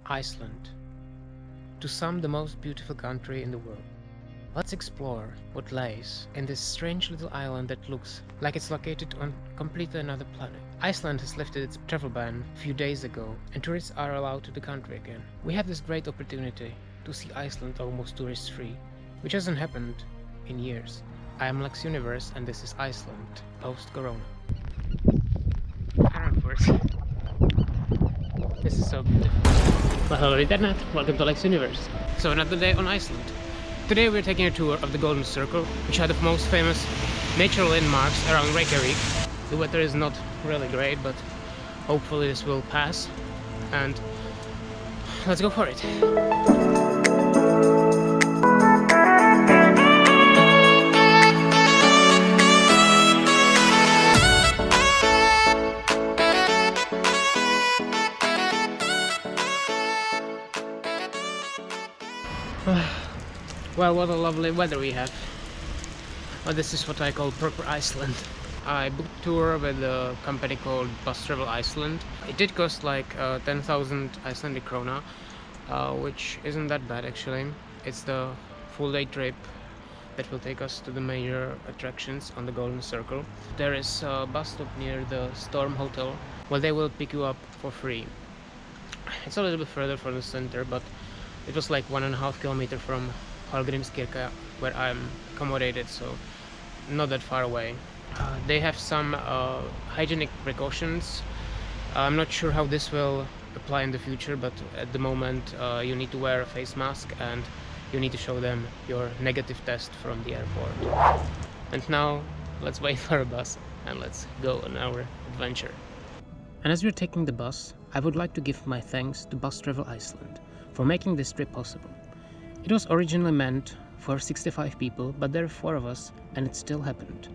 Iceland. To some, the most beautiful country in the world. Let's explore what lies in this strange little island that looks like it's located on completely another planet. Iceland has lifted its travel ban a few days ago, and tourists are allowed to the country again. We have this great opportunity to see Iceland almost tourist-free, which hasn't happened in years. I am Lex Universe, and this is Iceland post-corona. And of course, this is so beautiful. Well, hello internet, welcome to Lex Universe. So another day on Iceland. Today we're taking a tour of the Golden Circle, which are the most famous nature landmarks around Reykjavik. The weather is not really great, but hopefully this will pass. And let's go for it. Well, what a lovely weather we have. Well, this is what I call proper Iceland. I booked a tour with a company called Bus Travel Iceland. It did cost like 10,000 Icelandic krona, which isn't that bad actually. It's the full day trip that will take us to the major attractions on the Golden Circle. There is a bus stop near the Storm Hotel where they will pick you up for free. It's a little bit further from the center, but it was like 1.5 kilometers from Hallgrímskirkja, where I'm accommodated, so not that far away. They have some hygienic precautions. I'm not sure how this will apply in the future, but at the moment you need to wear a face mask and you need to show them your negative test from the airport. And now let's wait for a bus and let's go on our adventure. And as we're taking the bus, I would like to give my thanks to Bus Travel Iceland for making this trip possible. It was originally meant for 65 people, but there are 4 of us and it still happened.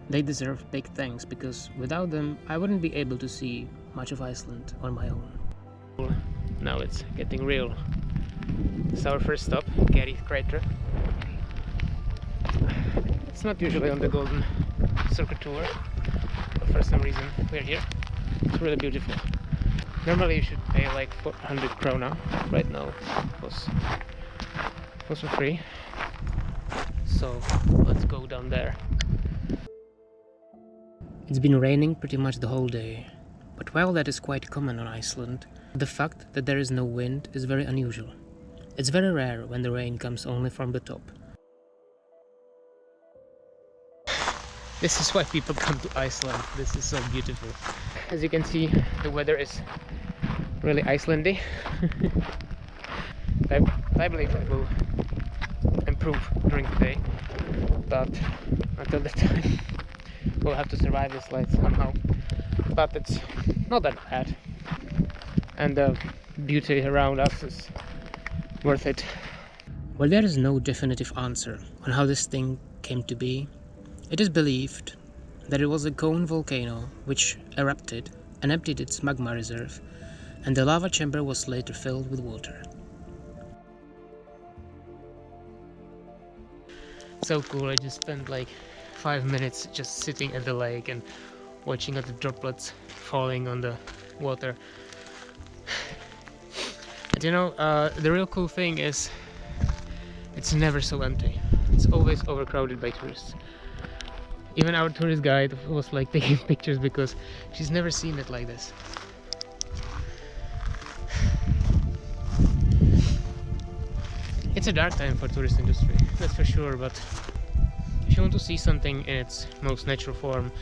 They deserve big thanks because without them I wouldn't be able to see much of Iceland on my own. Now it's getting real. It's our first stop, Kerid Crater. It's not usually on the Golden Circle tour, but for some reason we're here. It's really beautiful. Normally you should pay like 400 krona. Right now it was for free. So let's go down there. It's been raining pretty much the whole day, but while that is quite common on Iceland, the fact that there is no wind is very unusual. It's very rare when the rain comes only from the top. This is why people come to Iceland. This is so beautiful. As you can see, the weather is really Icelandic. I believe it will improve during the day, but until that time we'll have to survive this light somehow. But it's not that bad, and the beauty around us is worth it. Well, there is no definitive answer on how this thing came to be. It is believed that it was a cone volcano which erupted and emptied its magma reserve, and the lava chamber was later filled with water. So cool. I just spent like 5 minutes just sitting at the lake and watching the droplets falling on the water. And you know, the real cool thing is it's never so empty. It's always overcrowded by tourists. Even our tourist guide was like taking pictures because she's never seen it like this. It's a dark time for tourist industry, that's for sure, but if you want to see something in its most natural form,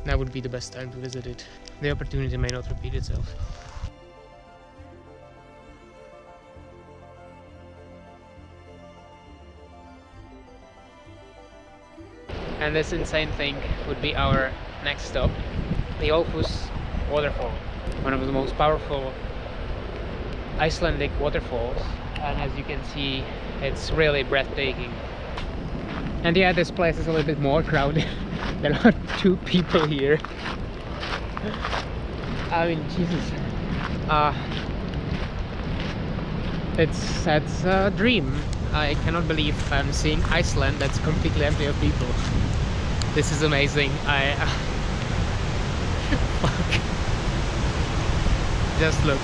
now would be the best time to visit it. The opportunity may not repeat itself. And this insane thing would be our next stop, the Gullfoss Waterfall, one of the most powerful Icelandic waterfalls, and as you can see, it's really breathtaking. And yeah, this place is a little bit more crowded. There are 2 people here. I mean, Jesus. It's a dream. I cannot believe I'm seeing Iceland that's completely empty of people. This is amazing. Fuck. Just look.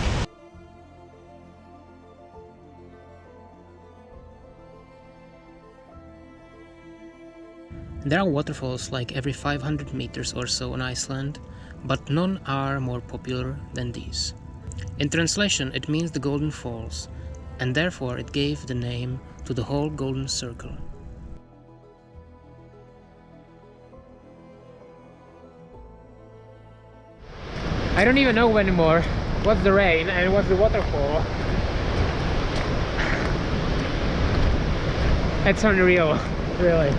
There are waterfalls like every 500 meters or so on Iceland, but none are more popular than these. In translation, it means the Golden Falls, and therefore it gave the name to the whole Golden Circle. I don't even know anymore what's the rain and what's the waterfall. It's unreal, really.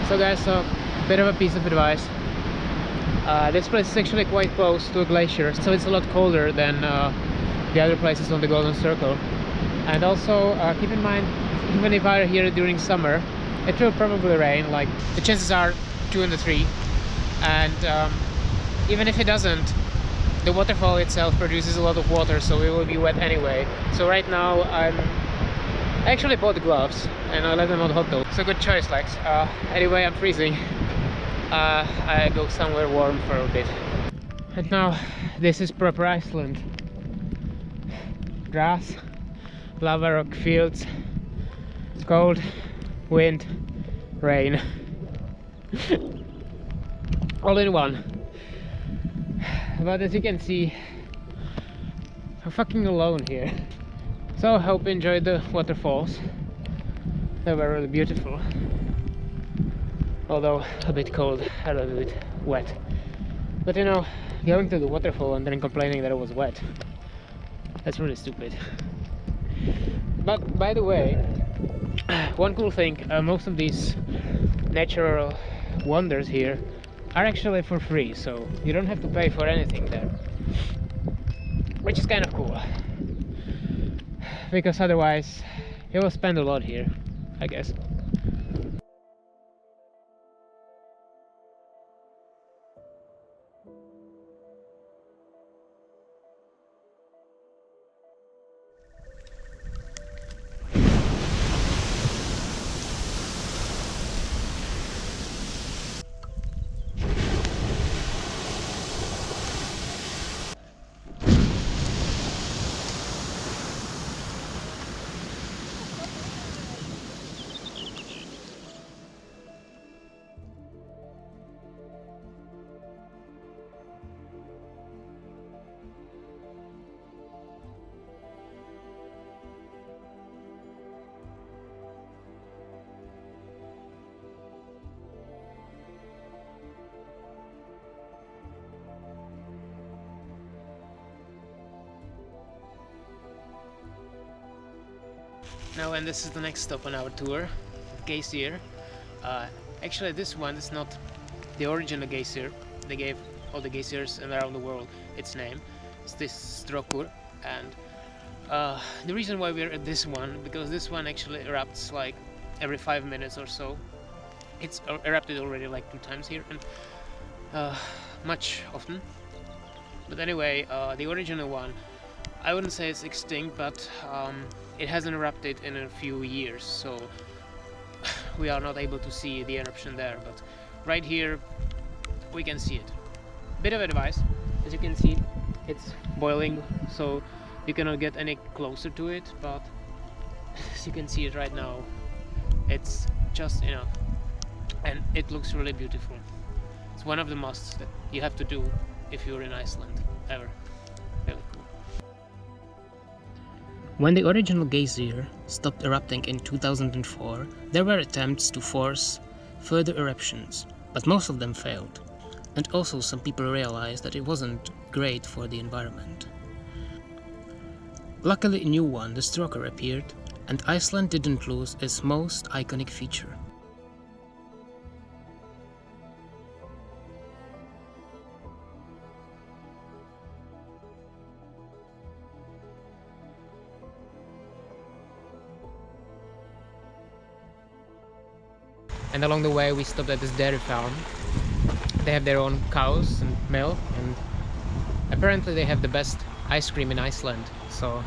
So guys, a bit of a piece of advice. This place is actually quite close to a glacier, so it's a lot colder than the other places on the Golden Circle. And also keep in mind, even if I'm here during summer, it will probably rain. Like, the chances are 2 in 3, and even if it doesn't, the waterfall itself produces a lot of water, so it will be wet anyway. So right now I actually bought gloves and I let them on hot though. So good choice, Lex. Anyway, I'm freezing. I go somewhere warm for a bit. And now this is proper Iceland. Grass, lava rock fields, cold, wind, rain. All in one. But as you can see, I'm fucking alone here. So I hope you enjoyed the waterfalls. They were really beautiful. Although a bit cold, a little bit wet. But you know, going to the waterfall and then complaining that it was wet, that's really stupid. But by the way, one cool thing, most of these natural wonders here are actually for free, so you don't have to pay for anything there, which is kind of cool, because otherwise you will spend a lot here, I guess. Now, and this is the next stop on our tour, Geysir. Actually, this one is not the original Geysir. They gave all the geysers around the world its name. It's this Strokur, and the reason why we're at this one, because this one actually erupts like every 5 minutes or so. It's erupted already like 2 times here, and much often. But anyway, the original one, I wouldn't say it's extinct, but it hasn't erupted in a few years, so we are not able to see the eruption there, but right here we can see it. Bit of advice, as you can see, it's boiling, so you cannot get any closer to it, but as you can see it right now, it's just enough, and it looks really beautiful. It's one of the musts that you have to do if you're in Iceland, ever. Really cool. When the original Geysir stopped erupting in 2004, there were attempts to force further eruptions, but most of them failed. And also some people realized that it wasn't great for the environment. Luckily a new one, the Strokur, appeared, and Iceland didn't lose its most iconic feature. And along the way we stopped at this dairy farm. They have their own cows and milk, and apparently they have the best ice cream in Iceland, so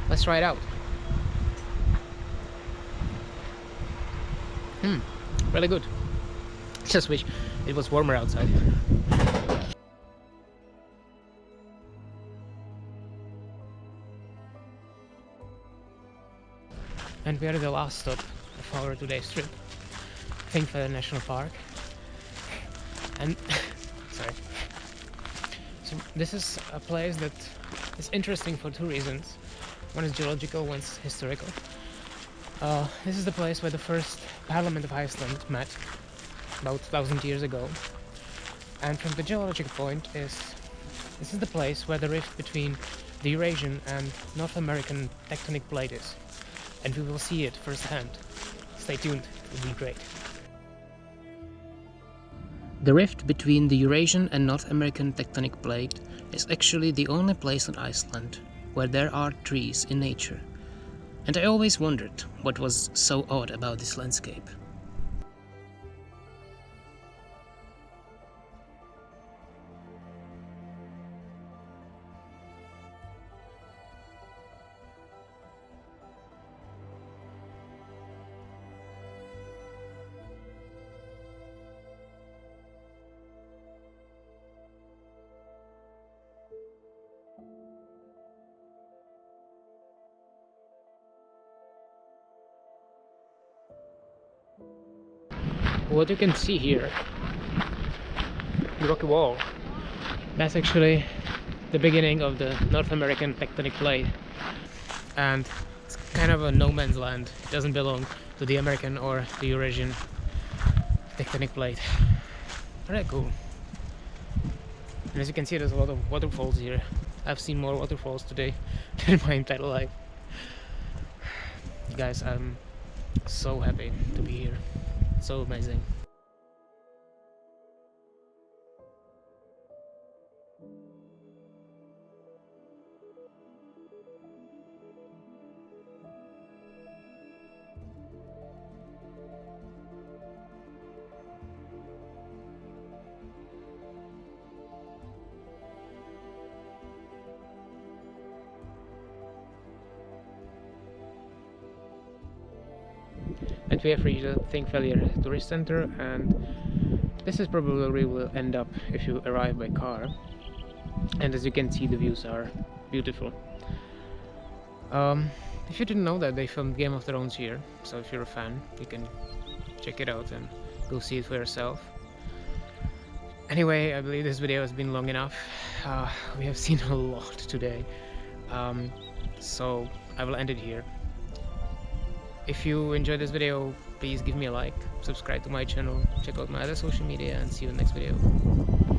let's try it out. Really good. Just wish it was warmer outside. And we are at the last stop of our today's trip. Þingvellir National Park. And sorry. So this is a place that is interesting for two reasons. One is geological, one's historical. This is the place where the first Parliament of Iceland met about 1,000 years ago. And from the geological point this is the place where the rift between the Eurasian and North American tectonic plate is. And we will see it firsthand. Stay tuned, it will be great. The rift between the Eurasian and North American tectonic plate is actually the only place on Iceland where there are trees in nature, and I always wondered what was so odd about this landscape. What you can see here, the rocky wall, that's actually the beginning of the North American tectonic plate, and it's kind of a no man's land. It doesn't belong to the American or the Eurasian tectonic plate. Very cool. And as you can see, there's a lot of waterfalls here. I've seen more waterfalls today than in my entire life. Guys, I'm so happy to be here. So amazing. And we have reached the Þingvellir tourist center, and this is probably where we will end up if you arrive by car. And as you can see, the views are beautiful. If you didn't know that, they filmed Game of Thrones here, so if you're a fan, you can check it out and go see it for yourself. Anyway, I believe this video has been long enough. We have seen a lot today, so I will end it here. If you enjoyed this video, please give me a like, subscribe to my channel, check out my other social media, and see you in the next video.